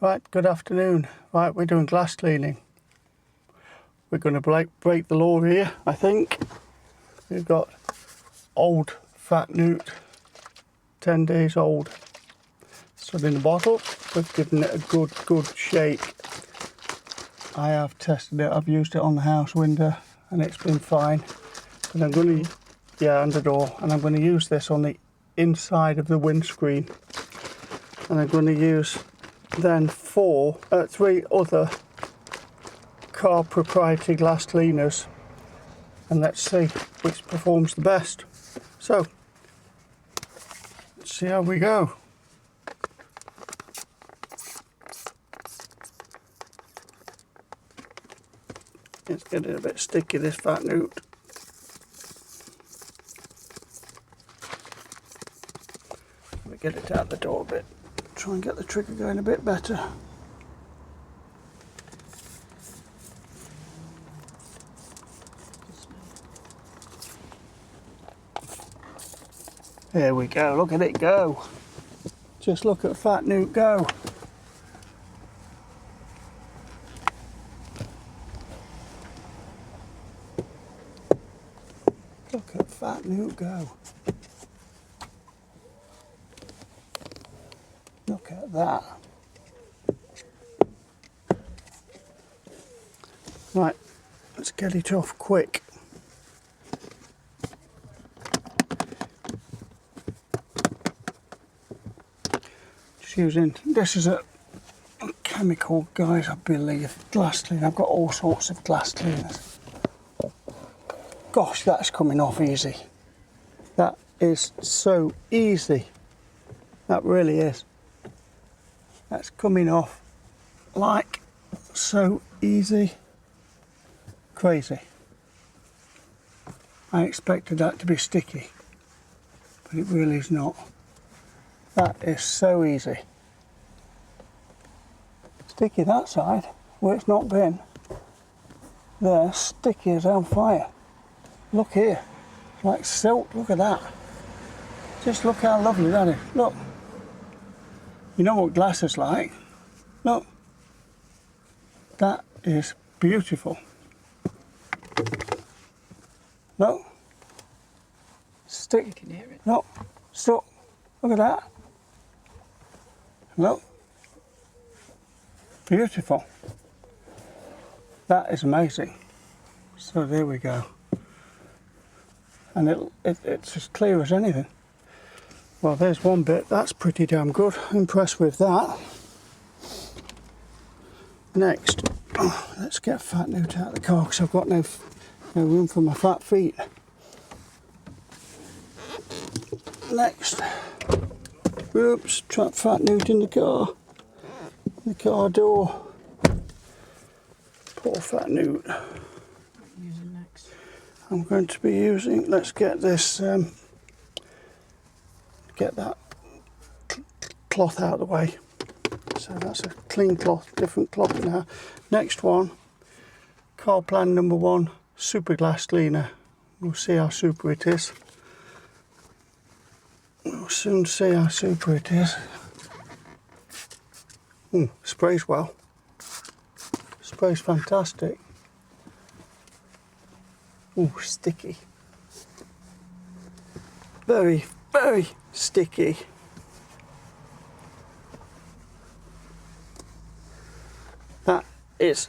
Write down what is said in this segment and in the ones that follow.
Right, good afternoon. Right, we're doing glass cleaning. We're going to break the law here, I think. We've got old Phat Neut, 10 days old, stood in the bottle. We've given it a good shake. I have tested it, I've used it on the house window and it's been fine. And I'm going to, and the door, and I'm going to use this on the inside of the windscreen. And I'm going to use then 3 other car proprietary glass cleaners, and let's see which performs the best. So let's see how we go. It's getting a bit sticky, this Phat Neut. Let me get it out the door a bit. Try and get the trigger going a bit better. There we go, look at it go. Just look at Phat Neut go. Look at Phat Neut go. Look at that. Right, let's get it off quick. Just using, this is a chemical, guys, I believe, glass cleaner. I've got all sorts of glass cleaners. Gosh, that's coming off easy. That is so easy. That really is. That's coming off like so easy. Crazy. I expected that to be sticky, but it really is not. That is so easy. Sticky that side, where it's not been. There, sticky as hellfire. Look here, like silk, look at that. Just look how lovely that is, look. You know what glass is like. Look. That is beautiful. Look. Stick. You can hear it. Look. Look. Look at that. Look. Beautiful. That is amazing. So there we go. And it's as clear as anything. Well, there's one bit, that's pretty damn good. Impressed with that. Next, let's get Phat Neut out of the car because I've got no room for my fat feet. Next, oops, trap Phat Neut in the car door. Poor Phat Neut. I'm going to be using, let's get this, get that cloth out of the way. So that's a clean cloth, different cloth now. Next one, car plan number 1, super glass cleaner. We'll see how super it is. We'll soon see how super it is. Sprays well. Sprays fantastic. Sticky. Very, very sticky. That is,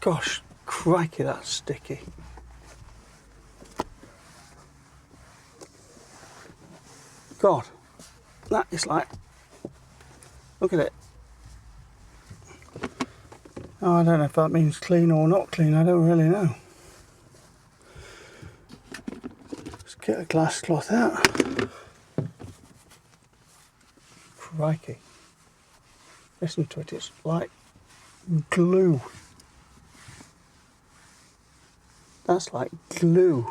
gosh, crikey, that's sticky. God, that is like, look at it. Oh, I don't know if that means clean or not clean, I don't really know. Let's get a glass cloth out. Crikey. Listen to it, it's like glue. That's like glue.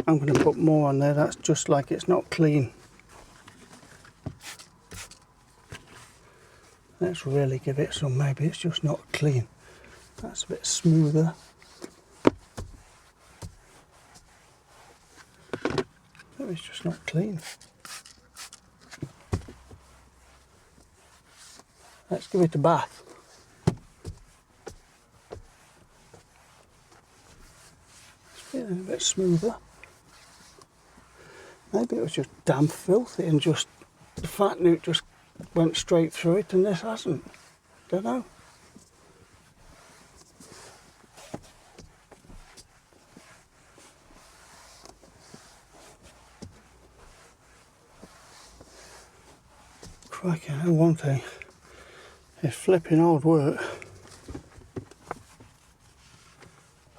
I'm going to put more on there, that's just like it's not clean. Let's really give it some, maybe it's just not clean. That's a bit smoother. Maybe it's just not clean. Let's give it a bath. It's getting a bit smoother. Maybe it was just damn filthy and just the Phat Neut just went straight through it and this hasn't. Don't know. Crikey, I know one thing. It's flipping hard work.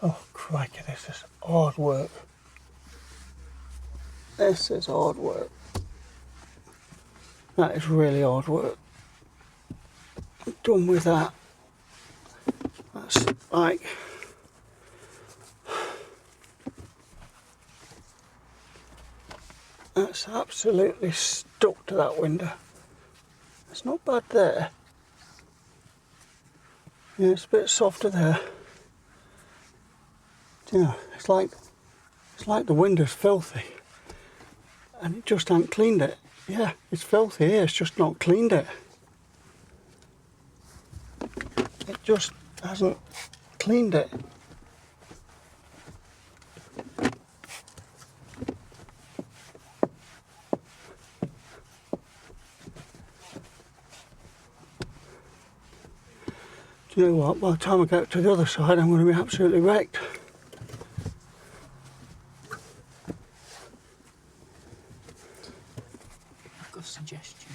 Oh crikey, this is hard work. This is hard work. That is really hard work. I'm done with that. That's like... That's absolutely stuck to that window. It's not bad there. Yeah, it's a bit softer there. You know, it's like the window's filthy. And it just hasn't cleaned it. Yeah, it's filthy here, it's just not cleaned it. It just hasn't cleaned it. Do you know what? By the time I get to the other side, I'm going to be absolutely wrecked. I've got a suggestion.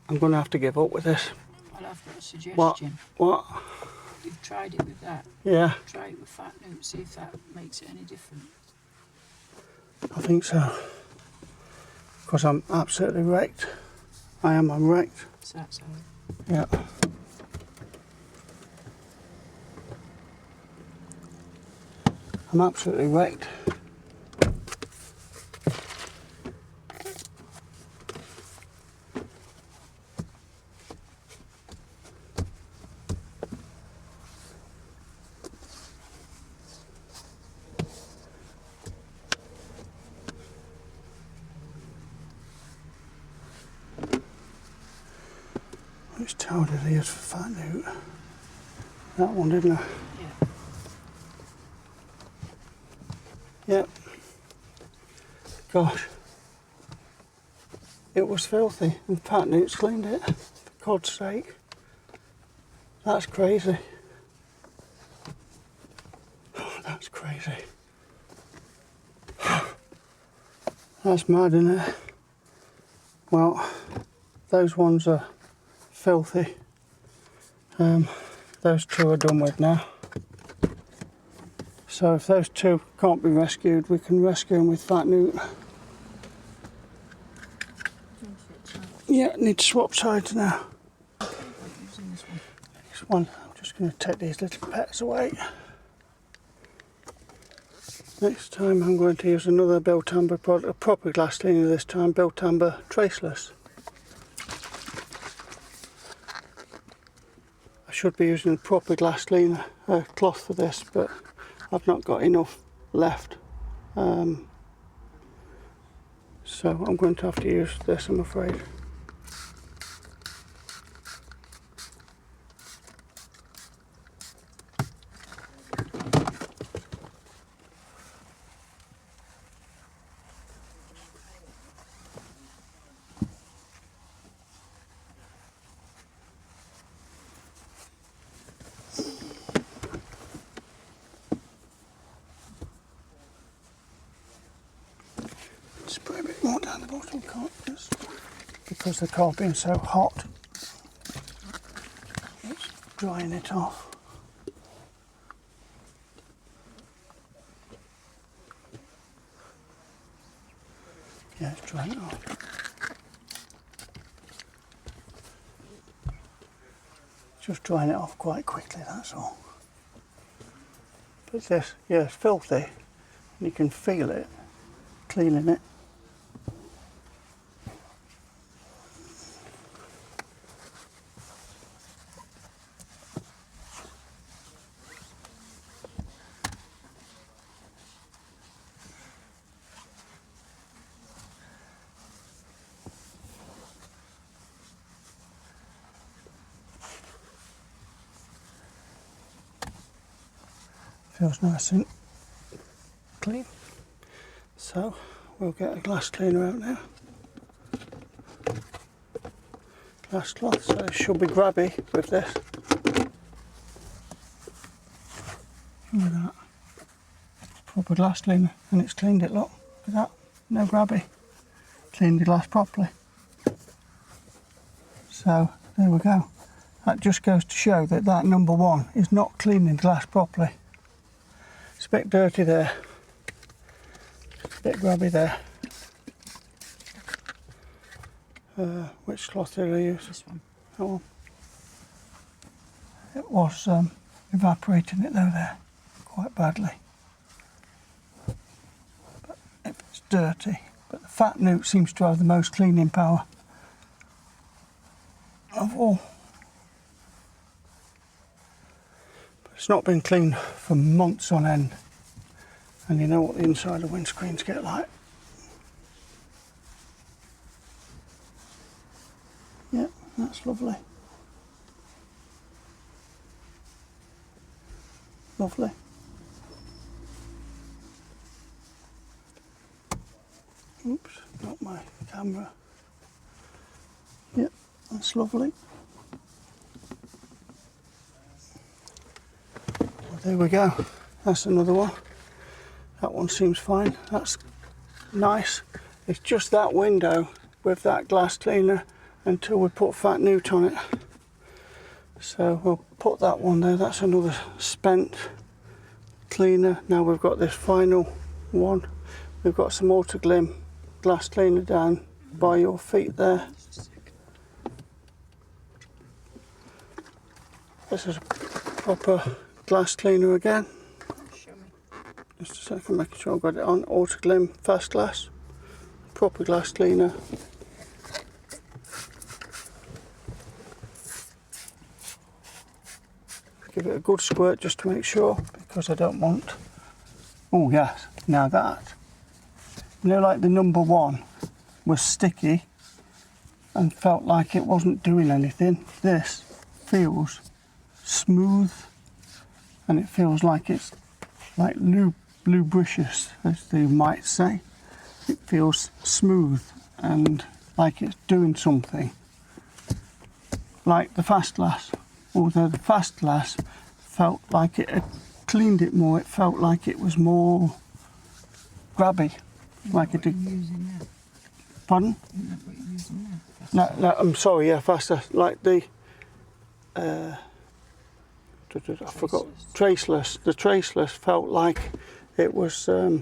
I'm going to have to give up with this. Well, I've got a suggestion. What? You've tried it with that. Yeah. Try it with Phat Neut, see if that makes it any different. I think so. Because I'm absolutely wrecked. I'm wrecked. So that's how. Yeah. I'm absolutely wrecked. Which towel did I use for Phat Neut? That one, didn't I? Yeah. Yep. Gosh. It was filthy and Phat Neut's cleaned it. For God's sake. That's crazy. Oh, that's crazy. That's mad, isn't it? Well, those ones are filthy. Those two are done with now. So if those two can't be rescued, we can rescue them with Phat Neut. Yeah, need to swap sides now. This one, I'm just going to take these little pets away. Next time I'm going to use another Biltamber product, a proper glass cleaner this time, Biltamber Traceless. I should be using a proper glass cleaner cloth for this, but I've not got enough left. So I'm going to have to use this, I'm afraid. Spray a bit more down the bottom, can't just because the car being so hot. It's drying it off. Yeah, it's drying it off. Just drying it off quite quickly, that's all. But this, yeah, it's filthy. And you can feel it cleaning it. feels nice and clean. So we'll get a glass cleaner out now. Glass cloth, so it should be grabby with this. Look at that. Proper glass cleaner, and it's cleaned it, look. Look at that, no grabby. Cleaned the glass properly. So there we go. That just goes to show that that number one is not cleaning the glass properly. It's a bit dirty there. It's a bit grabby there. Which cloth did I use? This one. That one. It was evaporating it though there, quite badly. But it's dirty. But the Phat Neut seems to have the most cleaning power of all. But it's not been cleaned for months on end. And you know what the inside of windscreens get like. Yeah, that's lovely. Lovely. Oops, not my camera. Yep, that's lovely. Well, there we go. That's another one. That one seems fine. That's nice. It's just that window with that glass cleaner until we put Phat Neut on it. So we'll put that one there. That's another spent cleaner. Now we've got this final one. We've got some Autoglym glass cleaner down by your feet there. This is a proper glass cleaner again. Show me. Just a second, making sure I've got it on. Autoglym fast glass. Proper glass cleaner. Give it a good squirt just to make sure, because I don't want... Oh yes, now that. You know, like the number one was sticky and felt like it wasn't doing anything. This feels smooth, and it feels like it's like lubricious, as they might say. It feels smooth and like it's doing something. Like the fast glass. Although the fast glass felt like it had cleaned it more, it felt like it was more grabby. Like it did. Pardon? What you're using now? No, I'm sorry, yeah, faster. Like the, I forgot, traceless. The traceless felt like it was a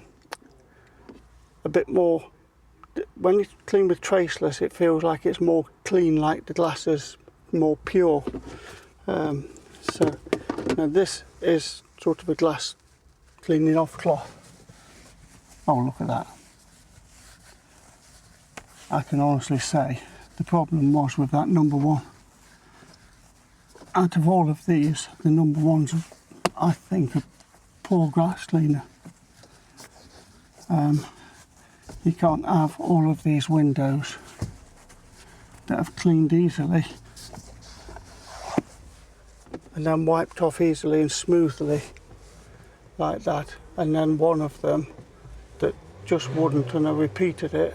bit more, when you clean with traceless, it feels like it's more clean, like the glass is more pure. So now this is sort of a glass cleaning off cloth. Oh, look at that. I can honestly say the problem was with that number one. Out of all of these, the number one's, I think, a poor glass cleaner. You can't have all of these windows that have cleaned easily and then wiped off easily and smoothly like that, and then one of them that just wouldn't, and I repeated it,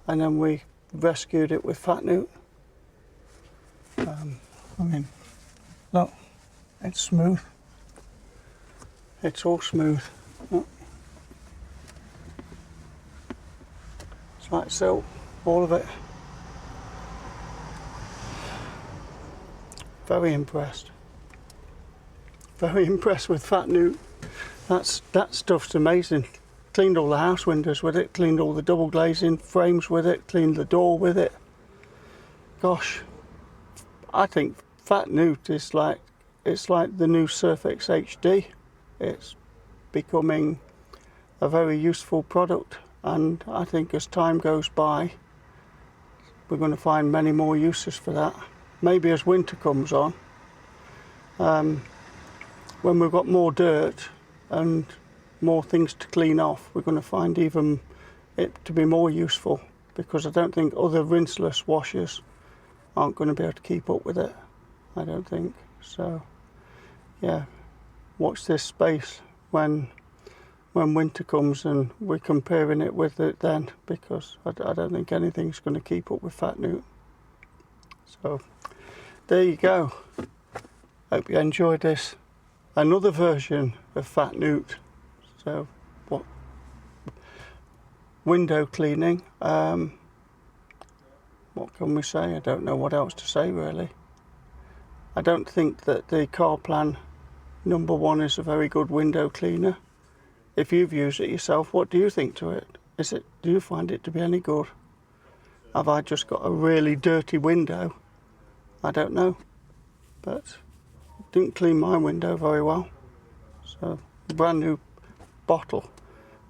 and then we rescued it with Phat Neut. I mean, look, it's smooth. It's all smooth. Look. It's like silk, all of it. Very impressed. Very impressed with Phat Neut. That stuff's amazing. Cleaned all the house windows with it, cleaned all the double glazing frames with it, cleaned the door with it. Gosh, I think Phat Neut is like, it's like the new Surfax HD. It's becoming a very useful product, and I think as time goes by, we're going to find many more uses for that. Maybe as winter comes on, when we've got more dirt and more things to clean off, we're going to find even it to be more useful, because I don't think other rinseless washers aren't going to be able to keep up with it. I don't think so. Yeah, watch this space when winter comes and we're comparing it with it then, because I don't think anything's going to keep up with Phat Neut. So there you go. Hope you enjoyed this. Another version of Phat Neut. So what? Window cleaning. What can we say? I don't know what else to say really. I don't think that the Carplan #1 is a very good window cleaner. If you've used it yourself, what do you think to it? Do you find it to be any good? Have I just got a really dirty window? I don't know, but it didn't clean my window very well. So, brand new bottle.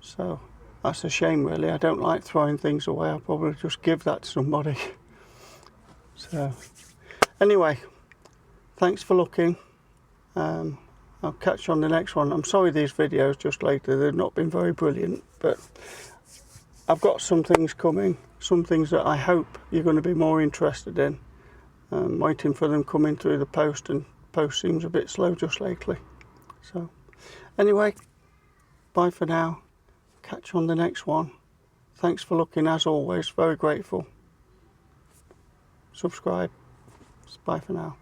So that's a shame really. I don't like throwing things away. I'll probably just give that to somebody. So anyway, thanks for looking. I'll catch you on the next one. I'm sorry these videos just later, they've not been very brilliant, but I've got some things coming, some things that I hope you're going to be more interested in. I'm waiting for them coming through the post, and post seems a bit slow just lately. So anyway, bye for now. Catch you on the next one. Thanks for looking as always, very grateful. Subscribe. Bye for now.